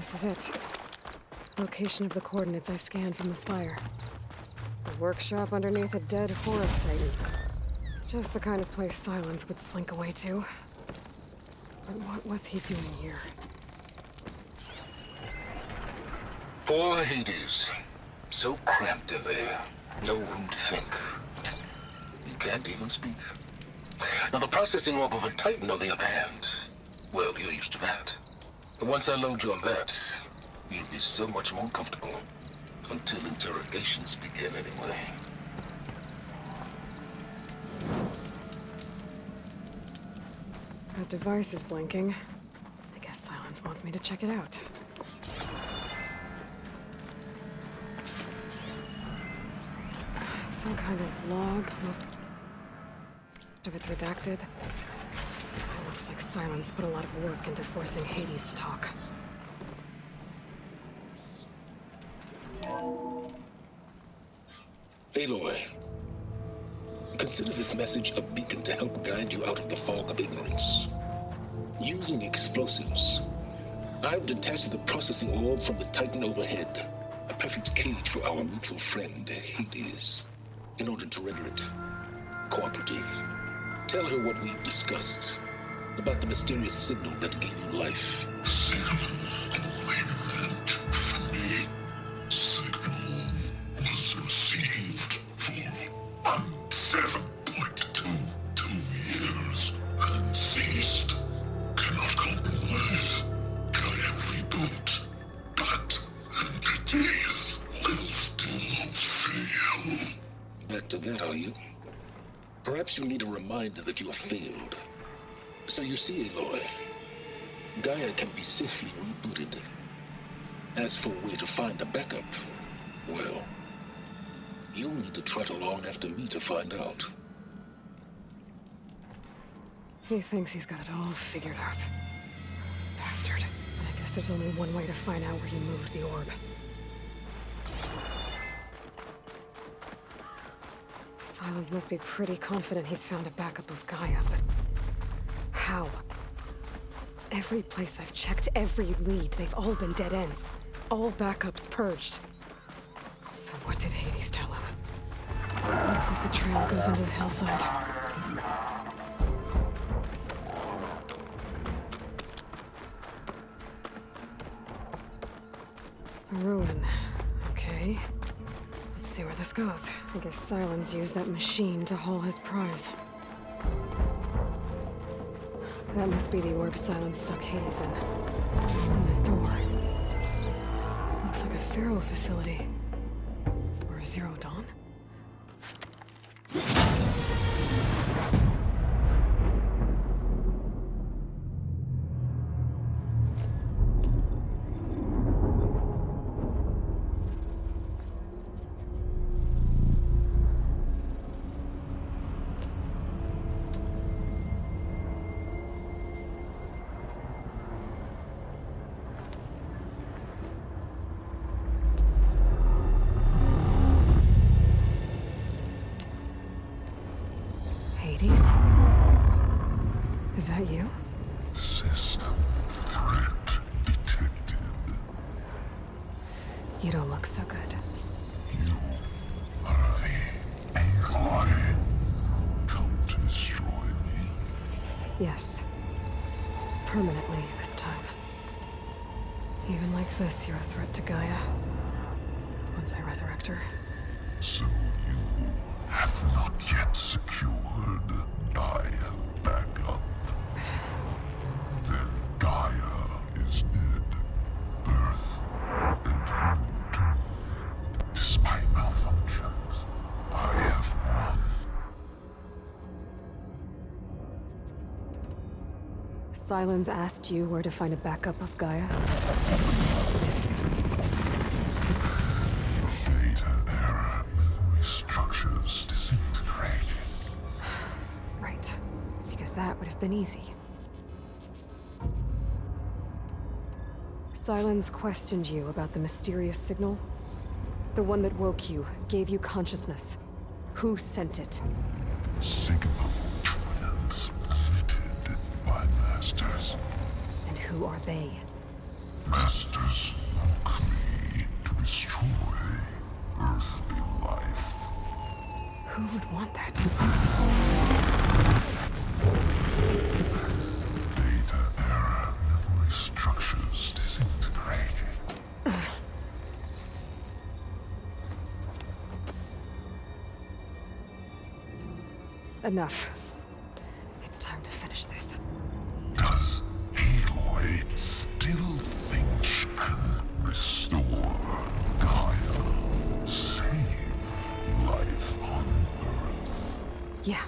This is it. Location of the coordinates I scanned from the spire. A workshop underneath a dead forest titan. Just the kind of place Silence would slink away to. But what was he doing here? Poor Hades. So cramped in there. No room to think. You can't even speak. Now the processing orb of a titan, on the other hand, well, you're used to that. But once I load you on that, you'll be so much more comfortable. Until interrogations begin, anyway. That device is blinking. I guess Silence wants me to check it out. It's some kind of log. Most of it's redacted. It looks like Silence put a lot of work into forcing Hades to talk. Aloy, consider this message a beacon to help guide you out of the fog of ignorance. Using explosives, I've detached the processing orb from the Titan overhead, a perfect cage for our mutual friend, Hades, in order to render it cooperative. Tell her what we discussed about the mysterious signal that gave you life. Back to that, are you? Perhaps you need a reminder that you have failed. So you see, Aloy, Gaia can be safely rebooted. As for where to find a backup, well, you'll need to trot along after me to find out. He thinks he's got it all figured out. Bastard. But I guess there's only one way to find out where he moved the orb. Silence must be pretty confident he's found a backup of Gaia, but how? Every place I've checked, every lead, they've all been dead ends. All backups purged. So what did Hades tell him? Looks like the trail goes into the hillside. A ruin. Okay. Let's see where this goes. I guess Silence used that machine to haul his prize. That must be the orb Silence stuck Hades in. And the door. Looks like a Pharaoh facility. Or a Zero Dawn? Hades? Is that you? System threat detected. You don't look so good. You are the Aloy. Come to destroy me. Yes. Permanently this time. Even like this, you're a threat to Gaia. Once I resurrect her. So you have not yet secured Gaia backup. Then Gaia is dead. Earth and you doomed. Despite malfunctions, I have won. Silence asked you where to find a backup of Gaia? Data error. Memory structures disintegrated. Right. Because that would have been easy. Silence questioned you about the mysterious signal? The one that woke you, gave you consciousness. Who sent it? Signal transmitted by masters. And who are they? Masters use alchemy to destroy earthly life. Who would want that? Data era memory structures disintegrating. Enough. It's time to finish this. Does Aloy still think she can restore Gaia? Save life on Earth? Yeah,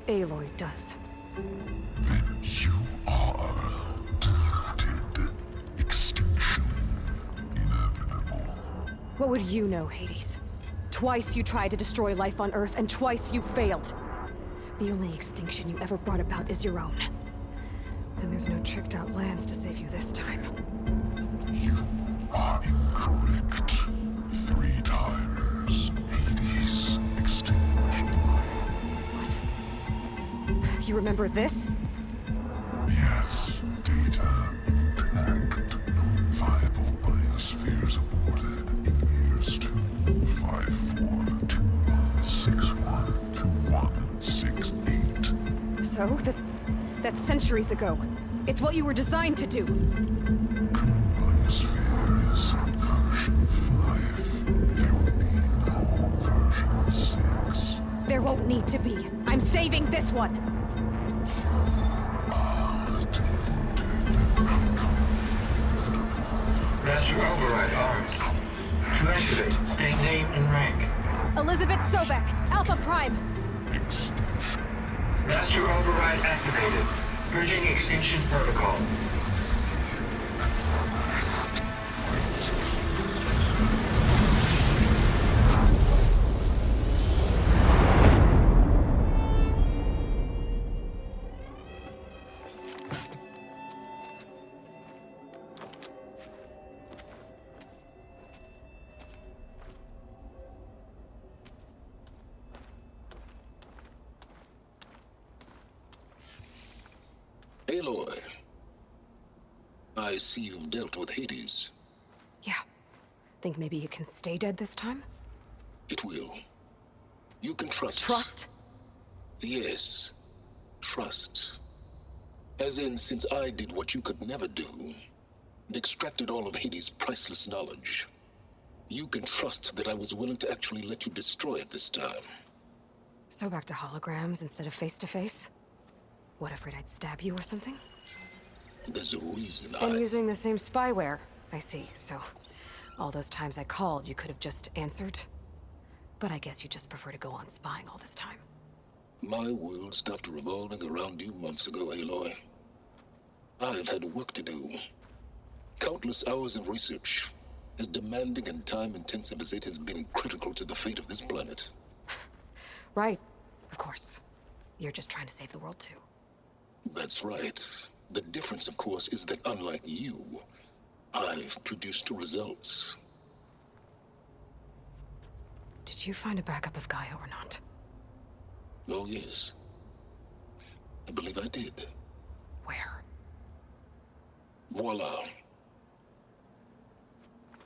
Aloy does. Then you are deluded. Extinction inevitable. What would you know, Hades? Twice you tried to destroy life on Earth, and twice you failed. The only extinction you ever brought about is your own. And there's no tricked-out lands to save you this time. You are incorrect. 3 times. Hades extinguished life. What? You remember this? Yes, data intact. Non-viable biospheres aborted in years 254, 2161, 2168. So, that's centuries ago. It's what you were designed to do. Current biosphere is version 5. There will be no version 6. There won't need to be. I'm saving this one. Master override armed. To activate, state name and rank. Elizabeth Sobek, Alpha Prime. Extinction. Master override activated. Purging extinction protocol. Aloy, I see you've dealt with Hades. Yeah. Think maybe you can stay dead this time? It will. You can trust. Trust? Yes. Trust. As in, since I did what you could never do, and extracted all of Hades' priceless knowledge, you can trust that I was willing to actually let you destroy it this time. So back to holograms instead of face-to-face? What, afraid I'd stab you or something? There's a reason And using the same spyware. I see, so all those times I called, you could have just answered? But I guess you just prefer to go on spying all this time. My world stopped revolving around you months ago, Aloy. I've had work to do. Countless hours of research, as demanding and time-intensive as it has been critical to the fate of this planet. Right, of course. You're just trying to save the world too. That's right. The difference, of course, is that unlike you, I've produced results. Did you find a backup of Gaia or not? Oh, yes. I believe I did. Where? Voila.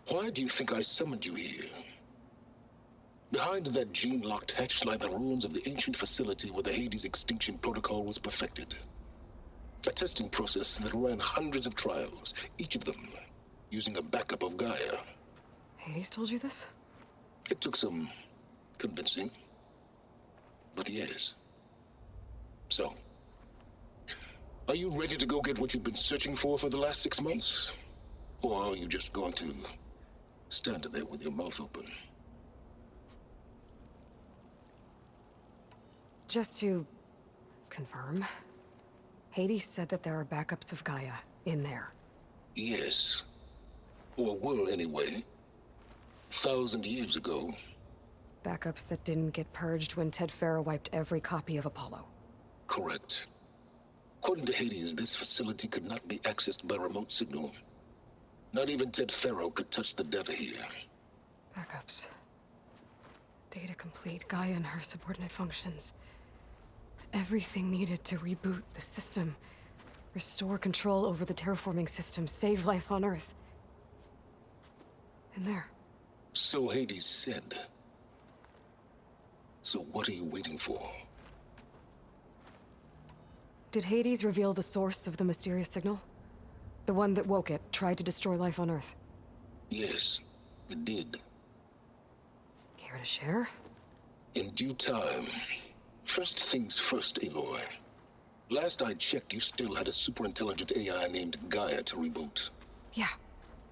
Why do you think I summoned you here? Behind that gene-locked hatch lie the ruins of the ancient facility where the Hades extinction protocol was perfected. A testing process that ran hundreds of trials, each of them using a backup of Gaia. Hades told you this? It took some convincing, but yes. So, are you ready to go get what you've been searching for the last 6 months? Or are you just going to stand there with your mouth open? Just to confirm, Hades said that there are backups of Gaia in there. Yes. Or were anyway. 1,000 years ago. Backups that didn't get purged when Ted Farrow wiped every copy of Apollo. Correct. According to Hades, this facility could not be accessed by remote signal. Not even Ted Farrow could touch the data here. Backups. Data complete, Gaia and her subordinate functions. Everything needed to reboot the system. Restore control over the terraforming system, save life on Earth. In there. So Hades said. So what are you waiting for? Did Hades reveal the source of the mysterious signal? The one that woke it, tried to destroy life on Earth? Yes, it did. Care to share? In due time. First things first, Aloy. Last I checked, you still had a super-intelligent AI named Gaia to reboot. Yeah.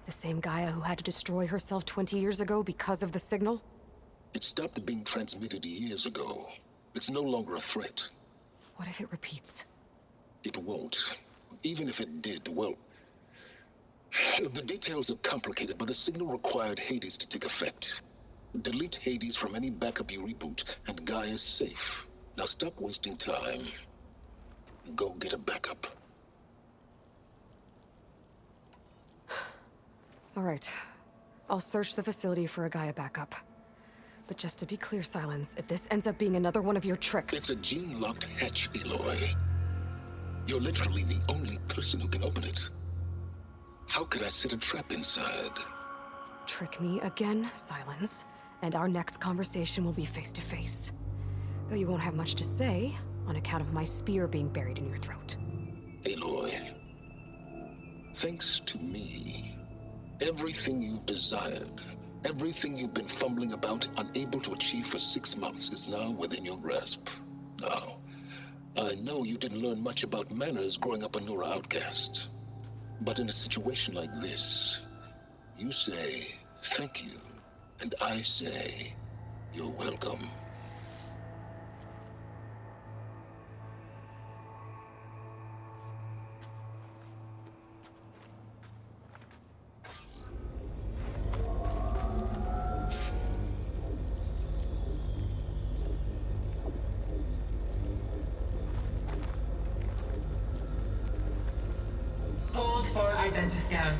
The same Gaia who had to destroy herself 20 years ago because of the signal? It stopped being transmitted years ago. It's no longer a threat. What if it repeats? It won't. Even if it did, well... The details are complicated, but the signal required Hades to take effect. Delete Hades from any backup you reboot, and Gaia's safe. Now stop wasting time. Go get a backup. All right. I'll search the facility for a Gaia backup. But just to be clear, Silence, if this ends up being another one of your tricks... It's a gene-locked hatch, Aloy. You're literally the only person who can open it. How could I set a trap inside? Trick me again, Silence, and our next conversation will be face-to-face. Though you won't have much to say, on account of my spear being buried in your throat. Aloy, thanks to me, everything you desired, everything you've been fumbling about, unable to achieve for 6 months, is now within your grasp. Now, I know you didn't learn much about manners growing up a Nora outcast. But in a situation like this, you say, thank you, and I say, you're welcome. Hold for identiscan.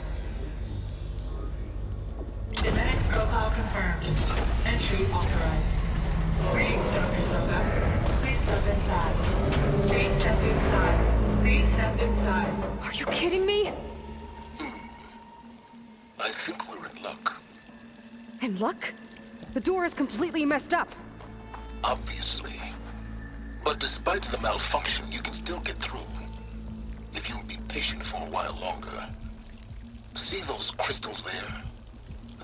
Genetic profile confirmed. Entry authorized. Greetings, Dr. Soka. Please step inside. Please step inside. Please step inside. Are you kidding me? I think we're in luck. And luck? The door is completely messed up. Obviously. But despite the malfunction, you can still get through. If you'll be patient for a while longer. See those crystals there?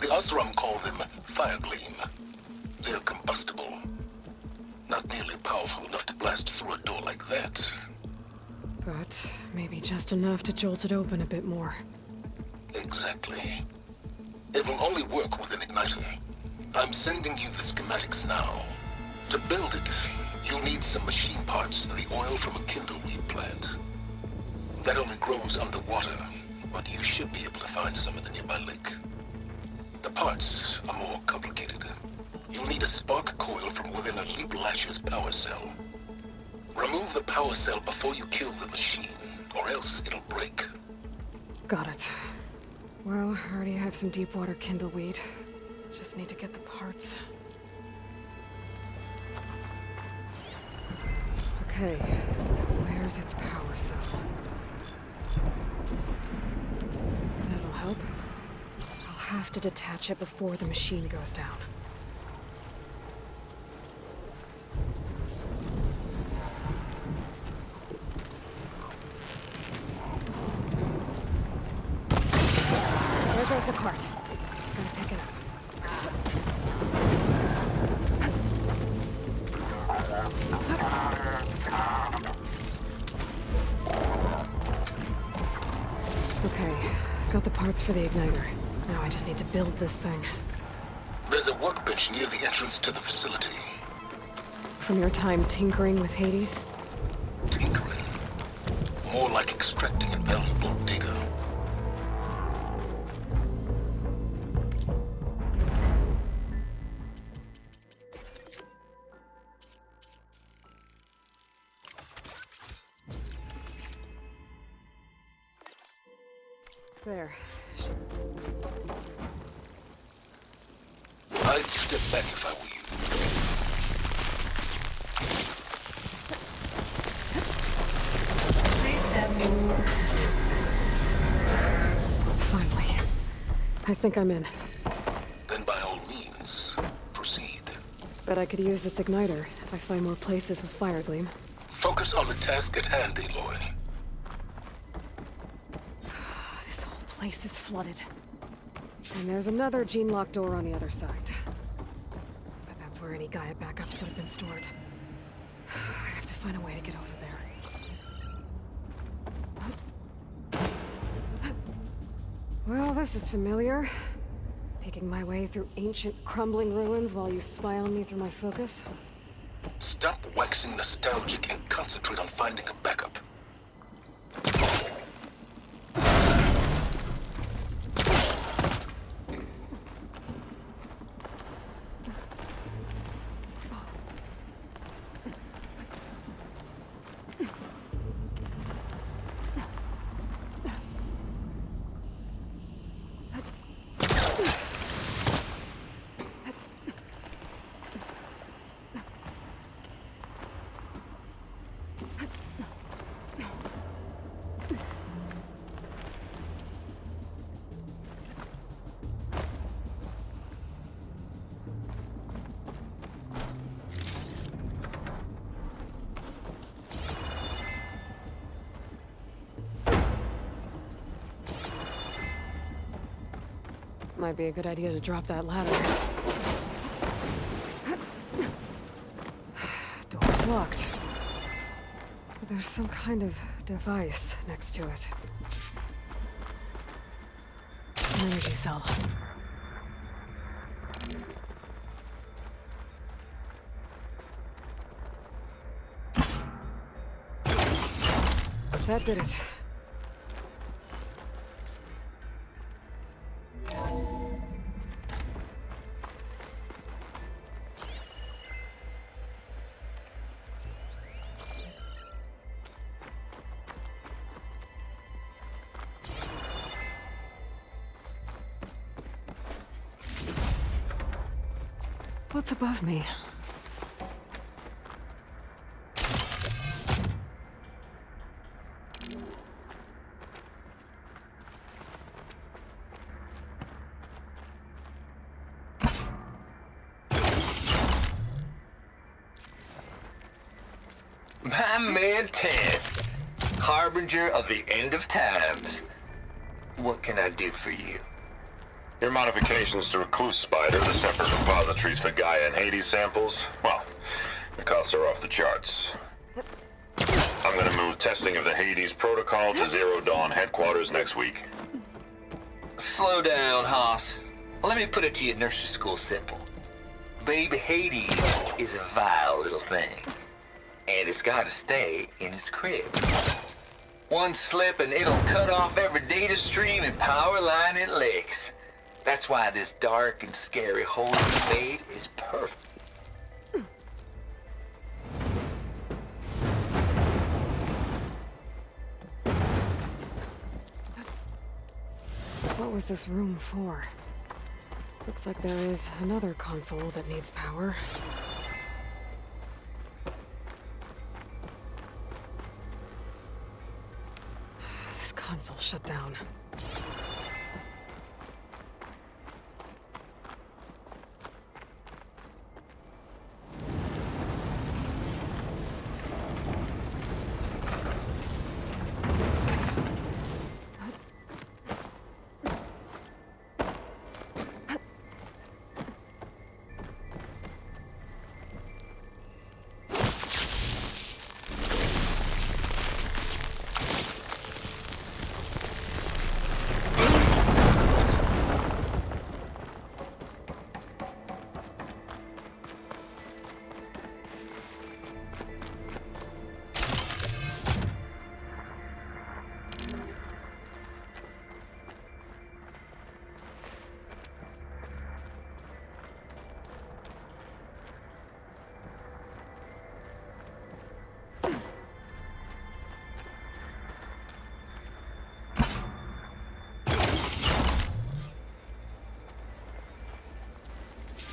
The Osram call them fire gleam. They're combustible. Not nearly powerful enough to blast through a door like that. But maybe just enough to jolt it open a bit more. Exactly. It will only work with an igniter. I'm sending you the schematics now. To build it, you'll need some machine parts and the oil from a kindleweed plant. That only grows underwater, but you should be able to find some in the nearby lake. The parts are more complicated. You'll need a spark coil from within a Leap Lasher's power cell. Remove the power cell before you kill the machine, or else it'll break. Got it. Well, I already have some deep water kindleweed. Just need to get the parts. Okay, where's its power cell? That'll help. I'll have to detach it before the machine goes down. There goes the cart. Gotta pick it up. Okay, got the parts for the igniter. Now I just need to build this thing. There's a workbench near the entrance to the facility. From your time tinkering with Hades? Tinkering. More like extracting invaluable data. There. I'd step back if I were you. Please step inside. Finally. I think I'm in. bet I could use this igniter if I find more places with fire gleam. Focus on the task at hand, Aloy. This whole place is flooded. And there's another gene-lock door on the other side. But that's where any Gaia backups would have been stored. I have to find a way to get over there. Well, this is familiar. Picking my way through ancient, crumbling ruins while you spy on me through my focus. Stop waxing nostalgic and concentrate on finding a backup. Might be a good idea to drop that ladder. Door's locked. But there's some kind of device next to it. An energy cell. That did it. What's above me? My man Ted, harbinger of the end of times. What can I do for you? Your modifications to Recluse Spider, the separate repositories for Gaia and Hades samples, well, the costs are off the charts. I'm gonna move testing of the Hades protocol to Zero Dawn headquarters next week. Slow down, Haas. Let me put it to you nursery school simple. Baby Hades is a vile little thing, and it's gotta stay in its crib. One slip and it'll cut off every data stream and power line it licks. That's why this dark and scary holding state is perfect. What was this room for? Looks like there is another console that needs power. This console shut down.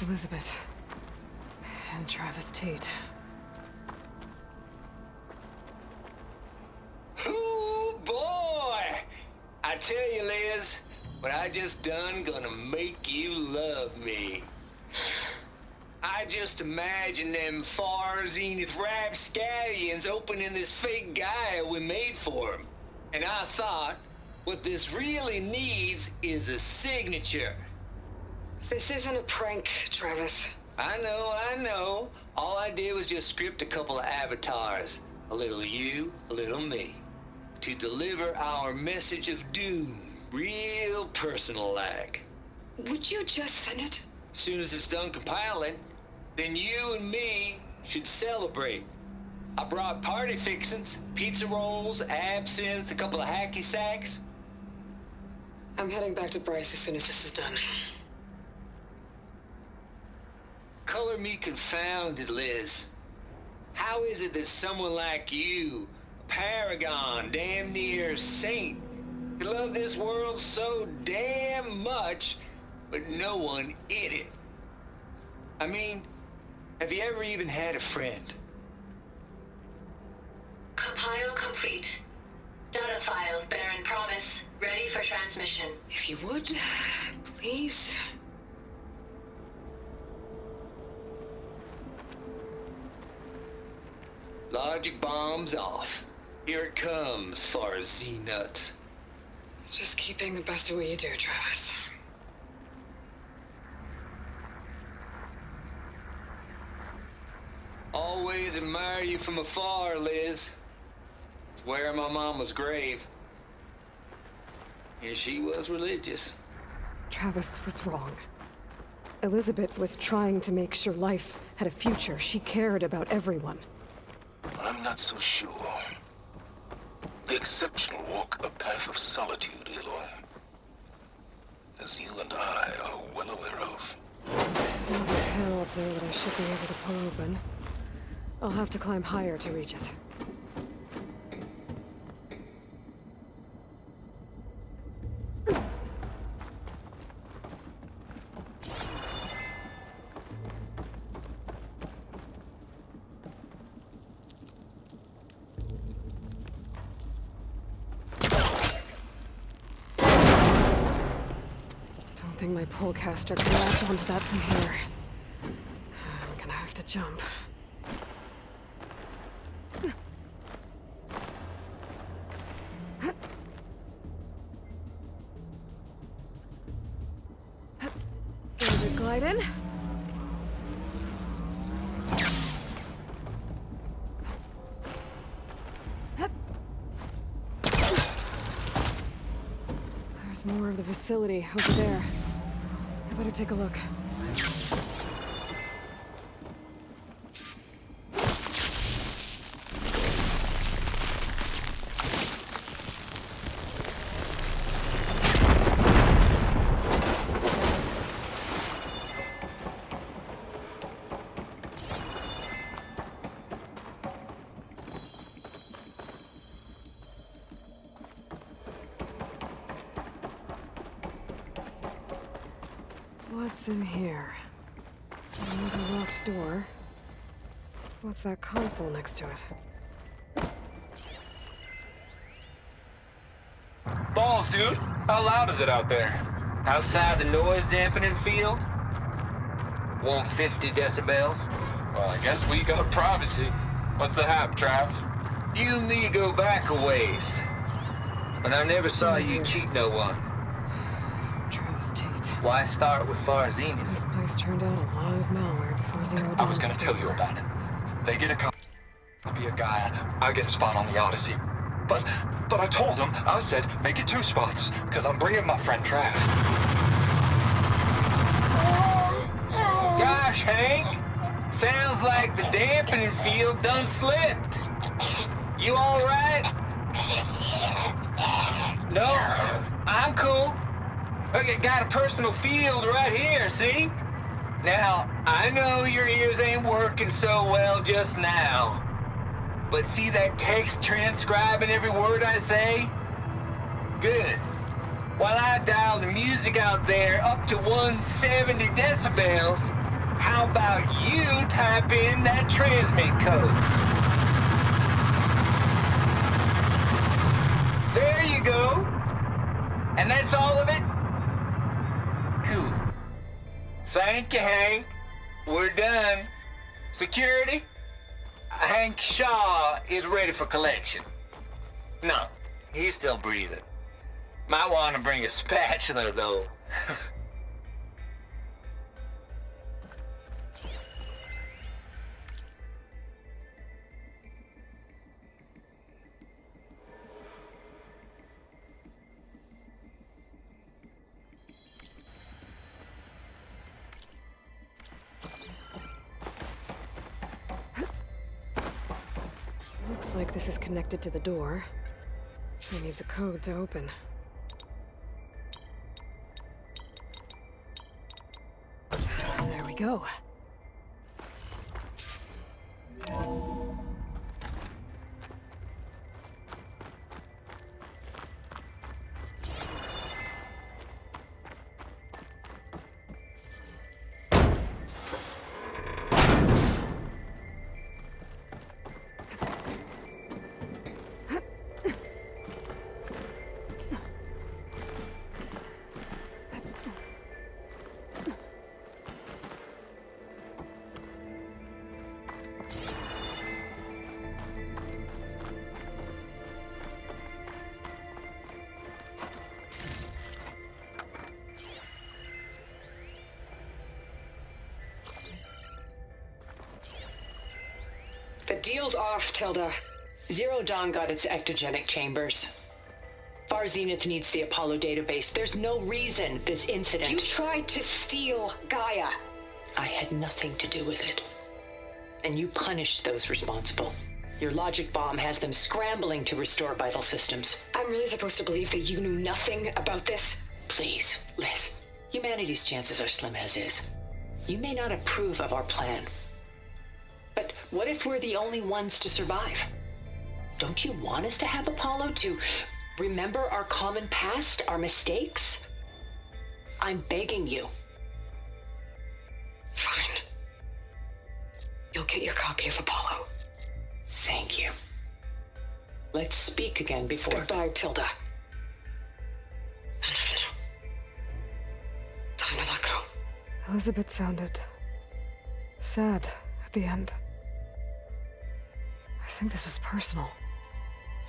Elizabeth. And Travis Tate. Ooh, boy! I tell you, Liz, what I just done gonna make you love me. I just imagine them far zenith rapscallions opening this fake Gaia we made for him. And I thought, what this really needs is a signature. This isn't a prank, Travis. I know. All I did was just script a couple of avatars. A little you, a little me. To deliver our message of doom, real personal-like. Would you just send it? As soon as it's done compiling, then you and me should celebrate. I brought party fixings, pizza rolls, absinthe, a couple of hacky sacks. I'm heading back to Bryce as soon as this is done. Color me confounded, Liz. How is it that someone like you, a paragon, damn near saint, could love this world so damn much, but no one in it? I mean, have you ever even had a friend? Compile complete. Data file, Baron Promise, ready for transmission. If you would, please. Logic bombs off. Here it comes, far Z-nuts. Just keep being the best at what you do, Travis. Always admire you from afar, Liz. It's where my mama's grave. And she was religious. Travis was wrong. Elizabeth was trying to make sure life had a future. She cared about everyone. I'm not so sure. The exceptional walk a path of solitude, Aloy. As you and I are well aware of. There's another panel up there that I should be able to pull open. I'll have to climb higher to reach it. Don't think my polecaster can latch onto that from here. I'm gonna have to jump. There's a glide in. There's more of the facility over there. I better take a look. What's in here? Another locked door. What's that console next to it? Balls, dude. How loud is it out there? Outside the noise dampening field? 150 decibels? Well, I guess we got privacy. What's the hap, Trav? You and me go back a ways. And I never saw you cheat no one. Travis Tate. Why start with Far Zenith? This place turned out a lot of malware before Zero I was Dawn gonna took tell you over. about it. They get a copy of Gaia. I get a spot on the Odyssey. But I told them, I said, make it 2 spots, because I'm bringing my friend Trav. Gosh, Hank. Sounds like the dampening field done slipped. You all right? No, I'm cool. Okay, got a personal field right here, see? Now, I know your ears ain't working so well just now. But see that text transcribing every word I say? Good. While I dial the music out there up to 170 decibels, how about you type in that transmit code? There you go. And that's all of it? Cool. Thank you, Hank. We're done. Security? Hank Shaw is ready for collection. No, he's still breathing. Might want to bring a spatula, though. Looks like this is connected to the door. It needs a code to open. There we go. The deal's off, Tilda. Zero Dawn got its ectogenic chambers. Far Zenith needs the Apollo database. There's no reason this incident... You tried to steal Gaia. I had nothing to do with it. And you punished those responsible. Your logic bomb has them scrambling to restore vital systems. I'm really supposed to believe that you knew nothing about this? Please, Liz. Humanity's chances are slim as is. You may not approve of our plan. But what if we're the only ones to survive? Don't you want us to have Apollo to remember our common past, our mistakes? I'm begging you. Fine. You'll get your copy of Apollo. Thank you. Let's speak again before... Goodbye, Tilda. Enough now. Time to let go. Elizabeth sounded sad at the end. I think this was personal.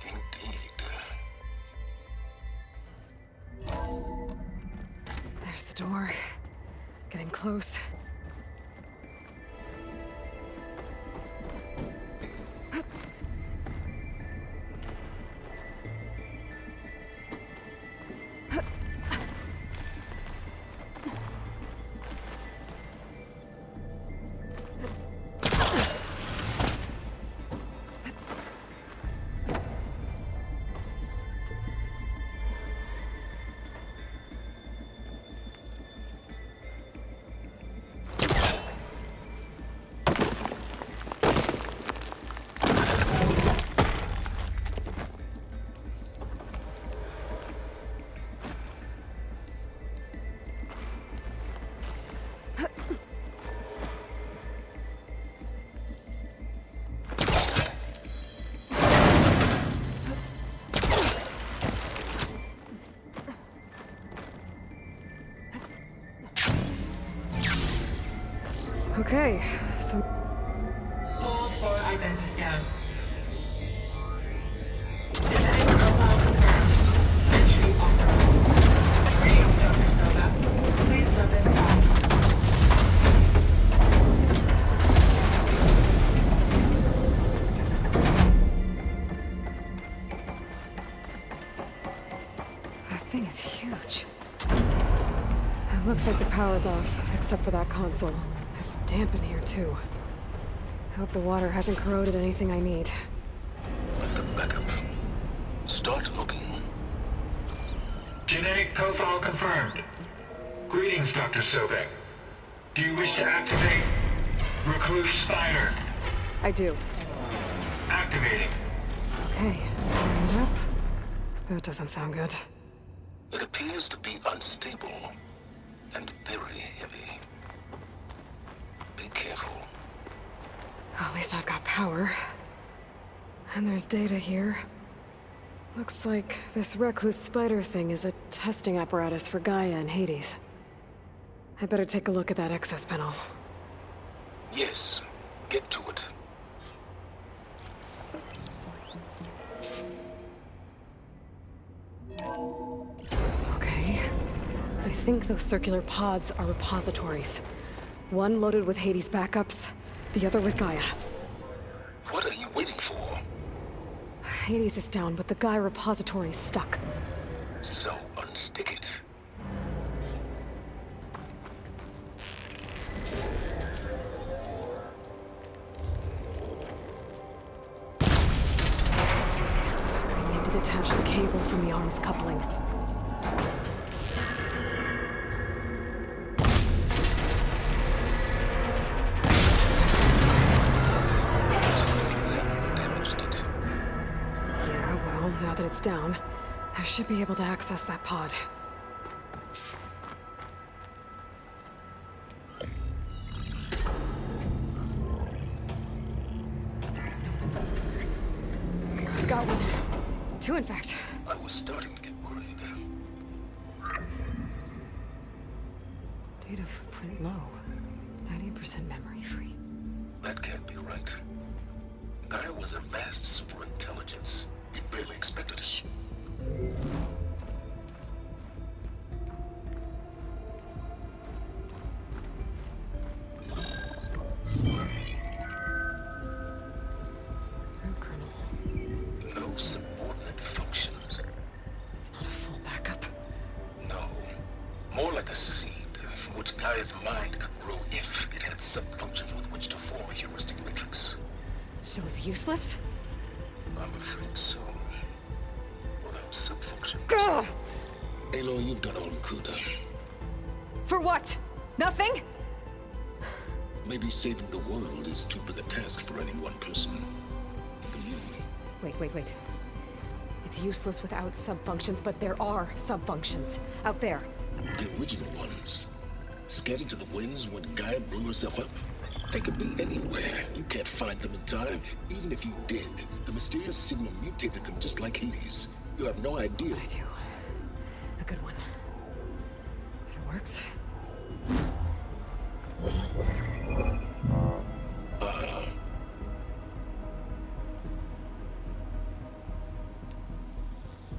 Indeed. There's the door. Getting close. Okay, so... Hold for identiscan. Genetic profile confirmed. Entry authorized. Greetings, Dr. Soda. Please step inside. That thing is huge. It looks like the power's off, except for that console. It's damp in here, too. I hope the water hasn't corroded anything I need. With the backup. Start looking. Genetic profile confirmed. Greetings, Dr. Sobek. Do you wish to activate Recluse Spider? I do. Activating. Okay, wiring it up. That doesn't sound good. It appears to be unstable and very heavy. Be careful. At least I've got power. And there's data here. Looks like this recluse spider thing is a testing apparatus for Gaia and Hades. I better take a look at that access panel. Yes, get to it. Okay. I think those circular pods are repositories. One loaded with Hades backups, the other with Gaia. What are you waiting for? Hades is down, but the Gaia repository is stuck. So unstick it. I need to detach the cable from the arms coupling. Damaged it. Yeah, well, now that it's down, I should be able to access that pod. I got one. Two, in fact. I was starting to get worried. Data footprint low. 90% memory free. That can't be right. Gaia was a vast superintelligence. We barely expected it. Shh. Root kernel. No subordinate functions. It's not a full backup. No. More like a seed from which Gaia's mind could grow if it had sub-functions with which to form a heuristic matrix. So it's useless? I'm afraid so. Without sub-function. Ugh! Aloy, you've done all you could. For what? Nothing? Maybe saving the world is too big a task for any one person. Even you. Wait. It's useless without sub-functions, but there are sub-functions out there. The original ones. Scattered to the winds when Gaia blew herself up. They could be anywhere. You can't find them in time. Even if you did, the mysterious signal mutated them just like Hades. You have no idea. I do. A good one. If it works.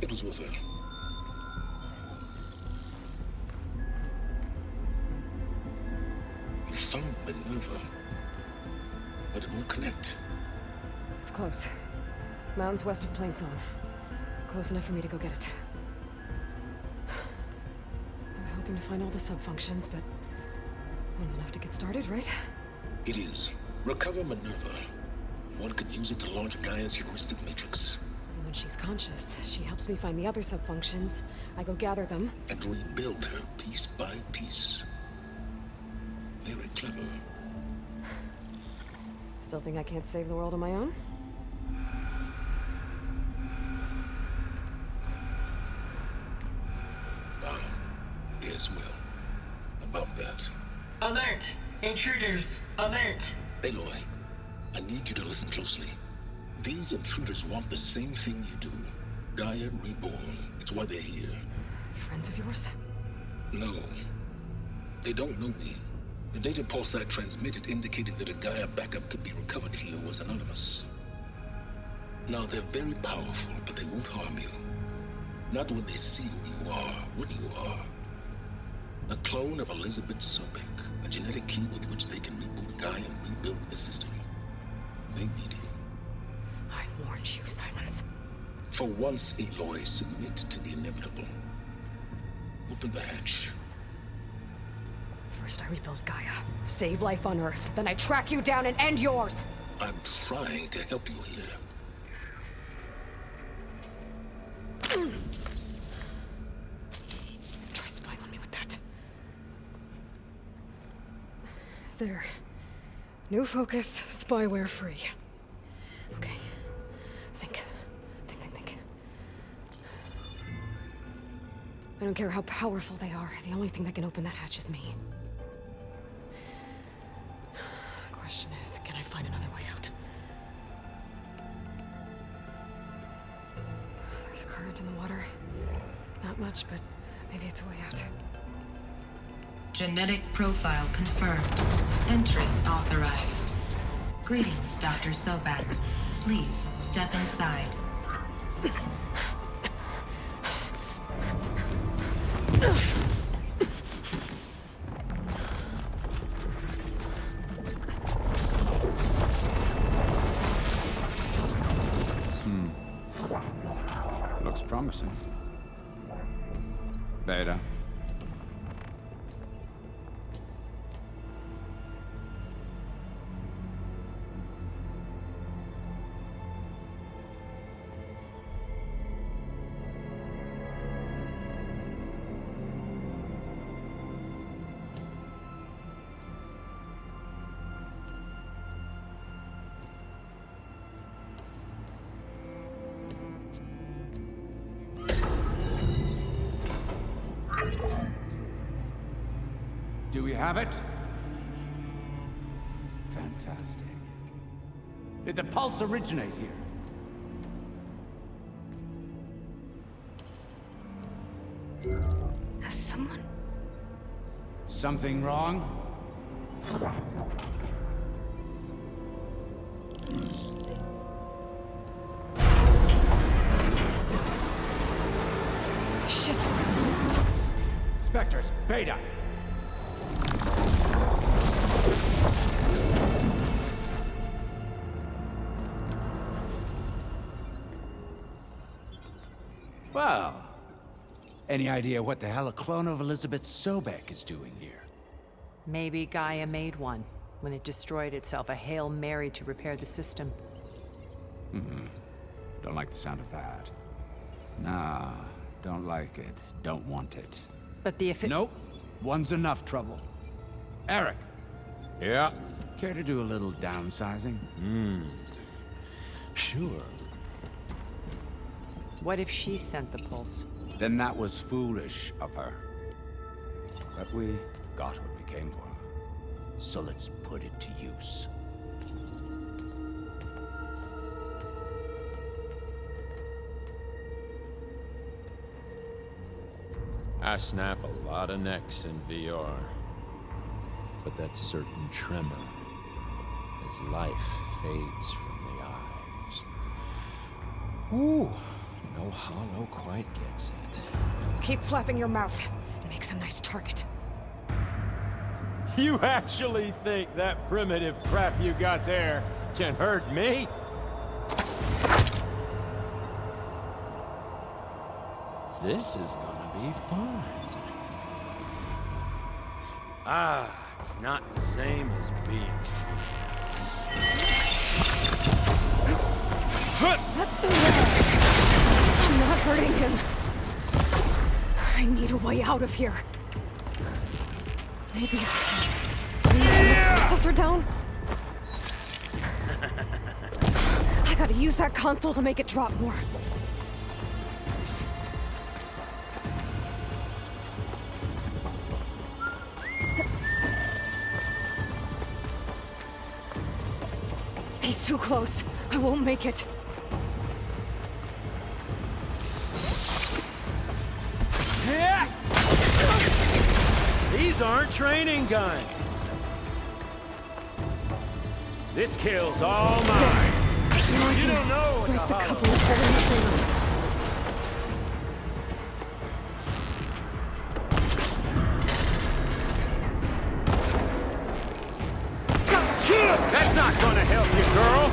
It was worth it. You found Minerva, but it won't connect. It's close. Mountains west of Plain Song. Close enough for me to go get it. I was hoping to find all the sub-functions, but one's enough to get started, right? It is. Recover Minerva. One could use it to launch Gaia's heuristic matrix. And when she's conscious, she helps me find the other sub-functions. I go gather them. And rebuild her piece by piece. Very clever. Still think I can't save the world on my own? Yes, well. About that. Alert! Intruders! Alert! Aloy, I need you to listen closely. These intruders want the same thing you do. Gaia reborn. It's why they're here. Friends of yours? No. They don't know me. The data pulse I transmitted indicated that a Gaia backup could be recovered here was anonymous. Now, they're very powerful, but they won't harm you. Not when they see who you are, what you are. A clone of Elizabeth Sobek, a genetic key with which they can reboot Gaia and rebuild the system. They need you. I warned you, Silence. For once, Aloy, submit to the inevitable. Open the hatch. First I rebuild Gaia, save life on Earth, then I track you down and end yours! I'm trying to help you here. Try spying on me with that. There. New focus, spyware free. Okay. Think. I don't care how powerful they are. The only thing that can open that hatch is me. Question is, can I find another way out? There's a current in the water. Not much, but maybe it's a way out. Genetic profile confirmed. Entry authorized. Greetings, Dr. Sobak. Please step inside. Looks promising. Beta. Do we have it? Fantastic. Did the pulse originate here? Has someone... Something wrong? Shit! Spectres, Beta! Well, any idea what the hell a clone of Elizabeth Sobek is doing here? Maybe Gaia made one when it destroyed itself, a Hail Mary to repair the system. Don't like the sound of that. Nah, don't like it. Don't want it. But the Nope. One's enough trouble. Eric. Yeah? Care to do a little downsizing? Sure. What if she sent the pulse? Then that was foolish of her. But we got what we came for. So let's put it to use. I snap a lot of necks in VR. But that certain tremor as life fades from the eyes. Ooh, no hollow quite gets it. Keep flapping your mouth. It makes a nice target. You actually think that primitive crap you got there can hurt me? This is gonna be fun. It's not the same as being. I'm not hurting him. I need a way out of here. Maybe if I can bring the processor down? I gotta use that console to make it drop more. He's too close. I won't make it. These aren't training guns. This kill's all mine. You don't know what Break the hollow- couple of holes in That's not gonna help you, girl.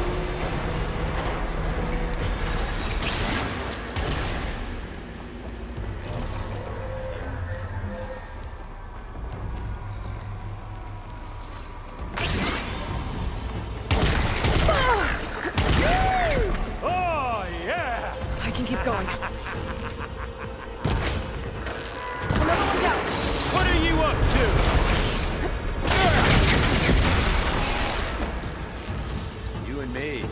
Oh, yeah! I can keep going. Another one down. What are you up to? You and me.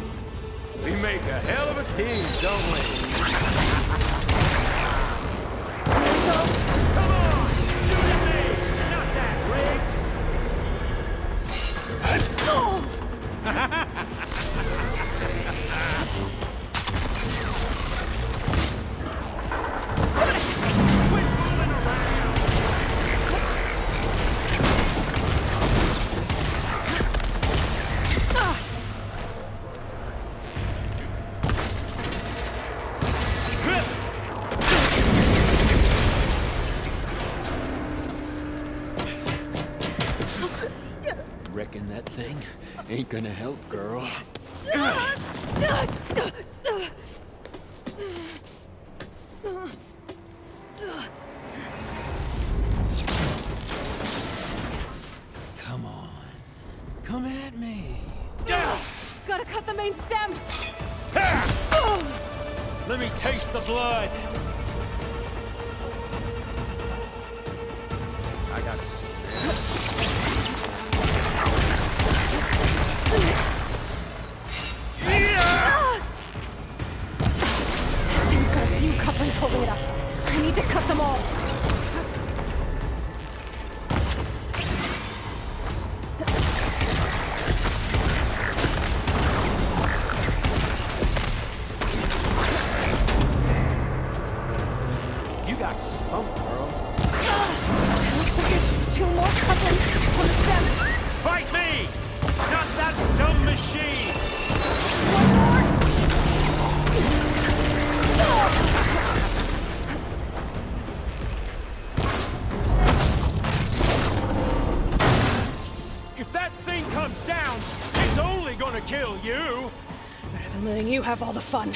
We make a hell of a team, don't we? Come on! Shoot at me! Not that great! Reckon that thing ain't gonna help, girl. Come on. Come at me. Gotta cut the main stem! Let me taste the blood. I got This thing's got a few couplings holding it up. I need to cut them all. You got stumped, girl. Looks like there's 2 more couplings on the stem. Fight me! Not that dumb machine! One more! If that thing comes down, it's only gonna kill you! Better than letting you have all the fun.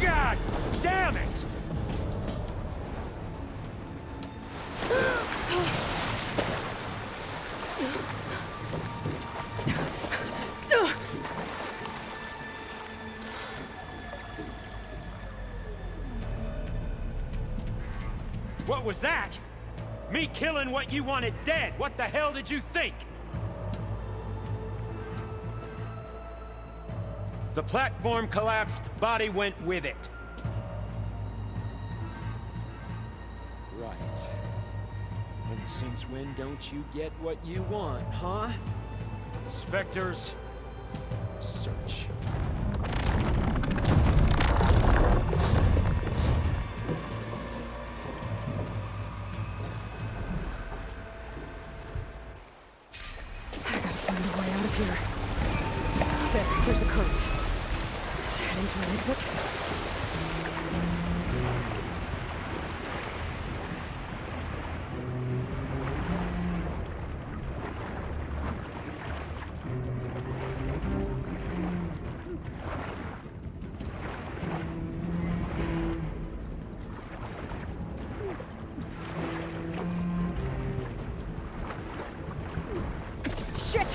God damn it! What was that? Me killing what you wanted dead. What the hell did you think? The platform collapsed, body went with it. Right. And since when don't you get what you want, huh? Spectres, search. I gotta find a way out of here. There's a current. Is it heading for an exit? Shit!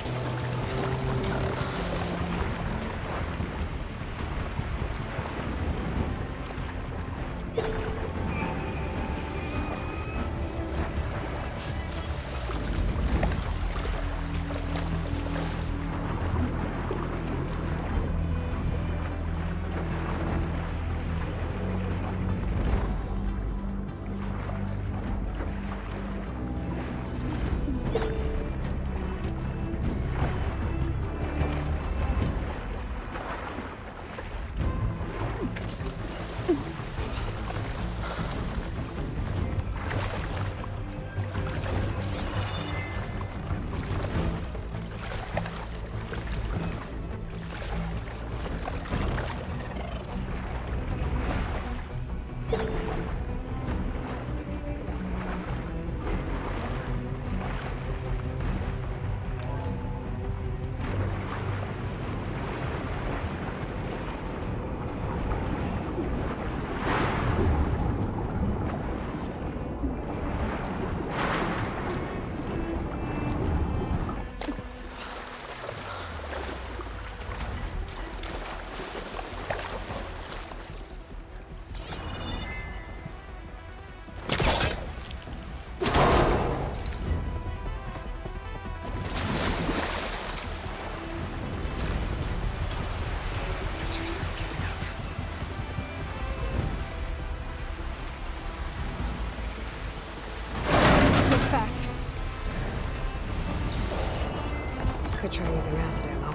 Could try using acid ammo.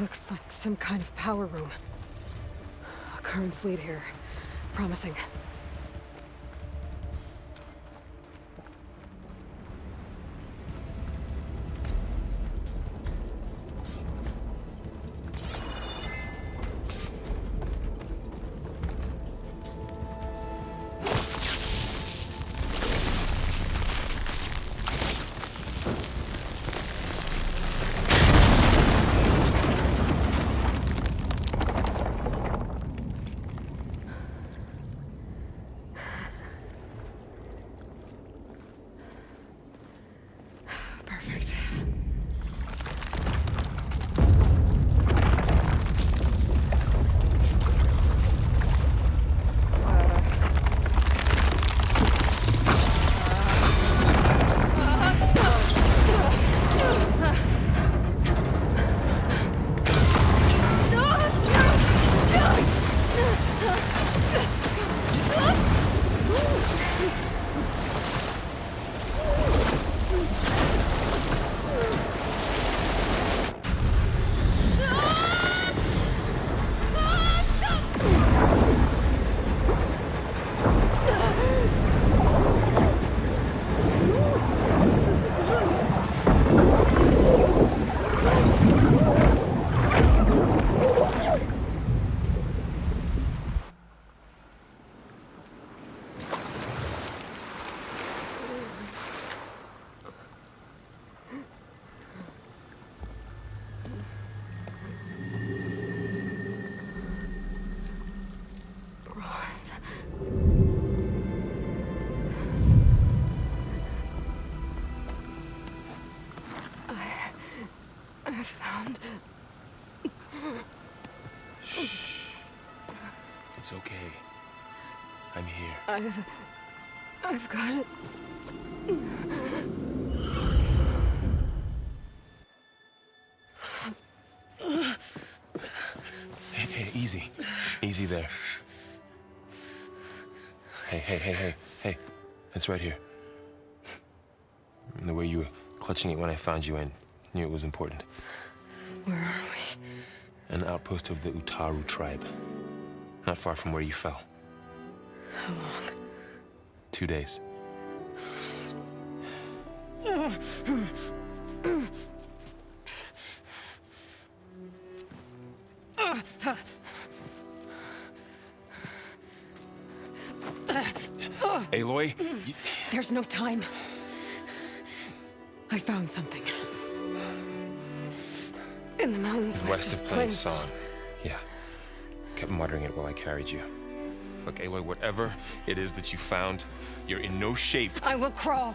Looks like some kind of power room. A currents lead here. Promising. Perfect. I found... It's okay. I'm here. I've got it. Hey, easy. Easy there. Hey. It's right here. The way you were clutching it when I found you, I knew it was important. Where are we? An outpost of the Utaru tribe. Not far from where you fell. How long? 2 days. Aloy, There's no time. I found something. In the mountains west of Plain Song. Yeah. Kept muttering it while I carried you. Look, Aloy, whatever it is that you found, you're in no shape to... I will crawl,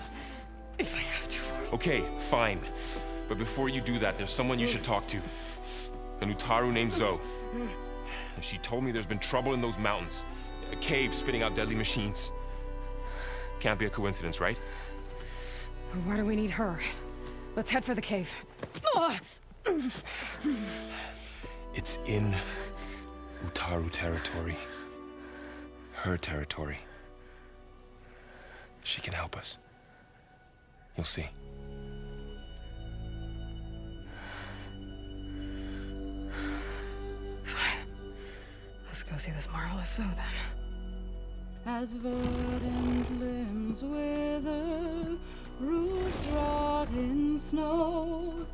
if I have to. Okay, fine. But before you do that, there's someone you should talk to. An Utaru named Zoe. And she told me there's been trouble in those mountains. A cave spitting out deadly machines. Can't be a coincidence, right? Why do we need her? Let's head for the cave. It's in Utaru territory. Her territory. She can help us. You'll see. Fine. Let's go see this marvelous Zoe then. As verdant limbs wither, roots rot in snow,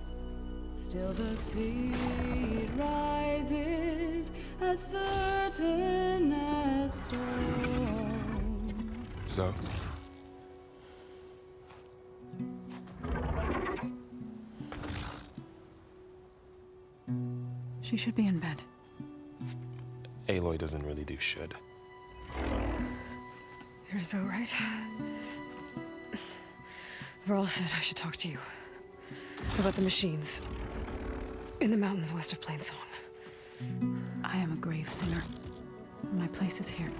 still the seed rises as certain as stone. Zoe? She should be in bed. Aloy doesn't really do should. You're so right. Varl said I should talk to you about the machines in the mountains west of Plain Song. I am a grave singer. My place is here.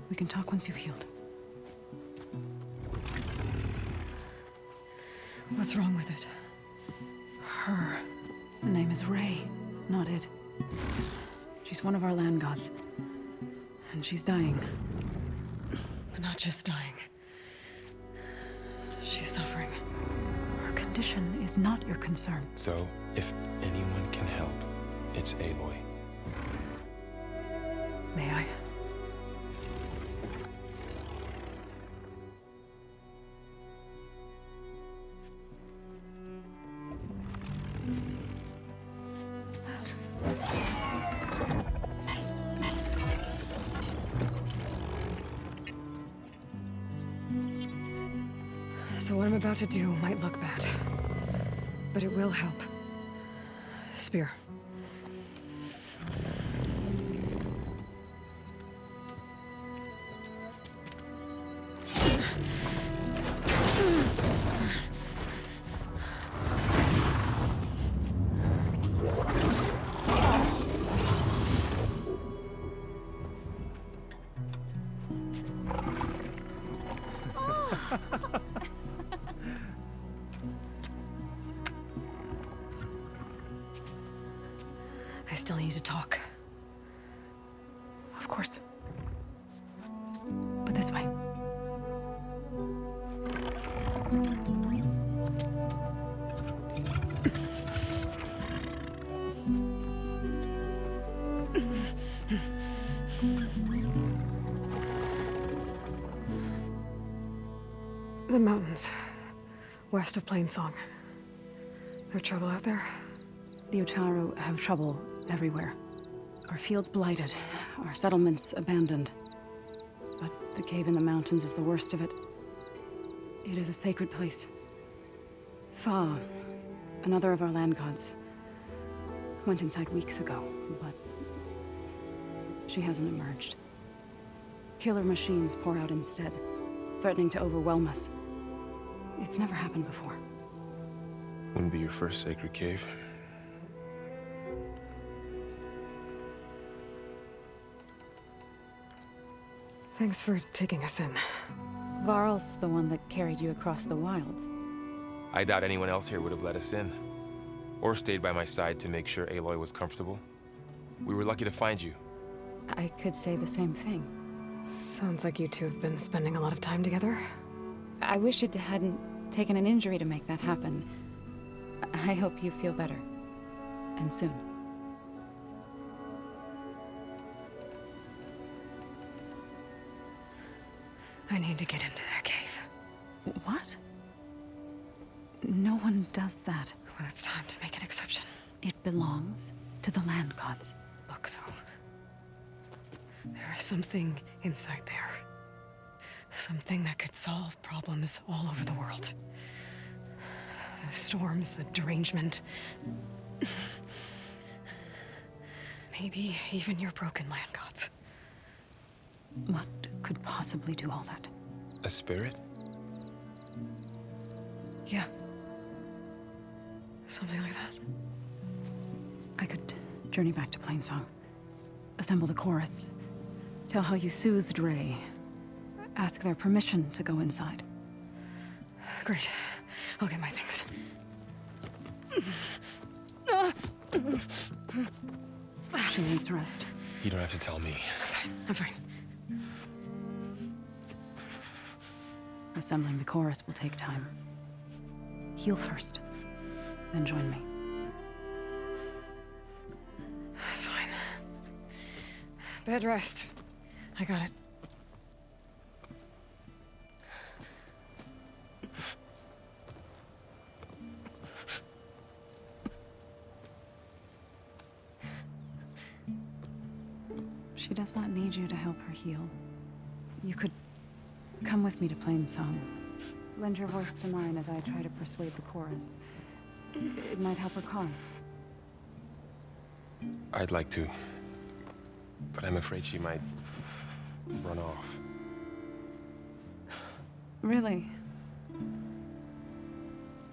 We can talk once you've healed. What's wrong with it? Her name is Ray, not it. She's one of our land gods. And she's dying. But not just dying. She's suffering. Her condition condition is not your concern. So, if anyone can help, it's Aloy. May I? So what I'm about to do might look bad, but it will help. Spear. I still need to talk. Of course. But this way. The mountains, west of Plainsong. No trouble out there? The Utaru have trouble everywhere. Our fields blighted, our settlements abandoned. But the cave in the mountains is the worst of it. It is a sacred place. Fa, another of our land gods, went inside weeks ago, but she hasn't emerged. Killer machines pour out instead, threatening to overwhelm us. It's never happened before. Wouldn't be your first sacred cave. Thanks for taking us in. Varl's the one that carried you across the wilds. I doubt anyone else here would have let us in. Or stayed by my side to make sure Aloy was comfortable. We were lucky to find you. I could say the same thing. Sounds like you two have been spending a lot of time together. I wish it hadn't taken an injury to make that happen. I hope you feel better. And soon. I need to get into their cave. What? No one does that. Well, it's time to make an exception. It belongs to the land gods. Look, so there is something inside there. Something that could solve problems all over the world. The storms, the derangement. Maybe even your broken land gods. What could possibly do all that? A spirit? Yeah. Something like that. I could journey back to Plainsong, assemble the chorus, tell how you soothed Ray, ask their permission to go inside. Great. I'll get my things. She needs rest. You don't have to tell me. I'm fine. Assembling the chorus will take time. Heal first, then join me. Fine. Bed rest. I got it. She does not need you to help her heal. You could come with me to Plainsong. Lend your voice to mine as I try to persuade the chorus. It might help her cause. I'd like to. But I'm afraid she might run off. Really?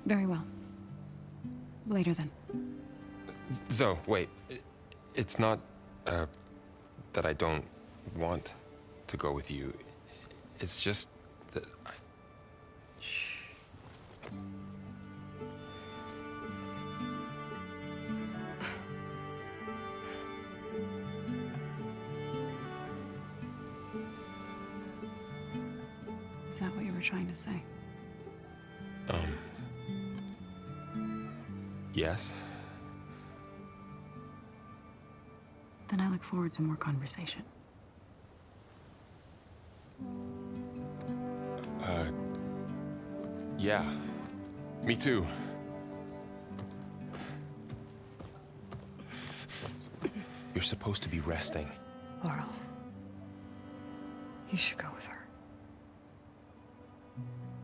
Very well. Later then. Zoe, wait. It's not, that I don't want to go with you. It's just that I... Is that what you were trying to say? Yes? Then I look forward to more conversation. Yeah. Me too. You're supposed to be resting. Laurel, you should go with her.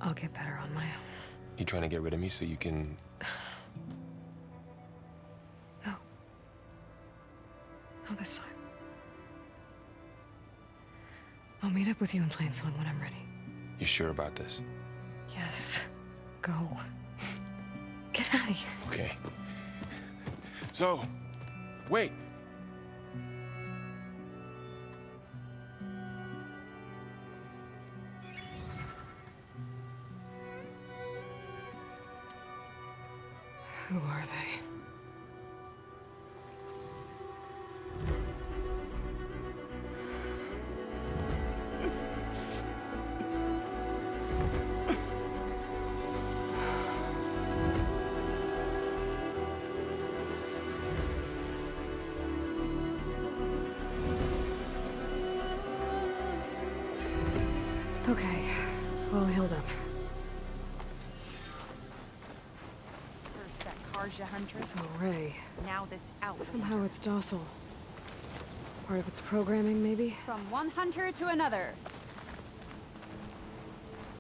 I'll get better on my own. You trying to get rid of me so you can... No. Not this time. I'll meet up with you in Plain Song when I'm ready. You sure about this? Yes. Go. Get out of here. Okay. So, wait. Who are they? Okay, all healed up. First that Karja Huntress. So Ray, Now this owl. somehow it's docile. Part of its programming, maybe? From one hunter to another.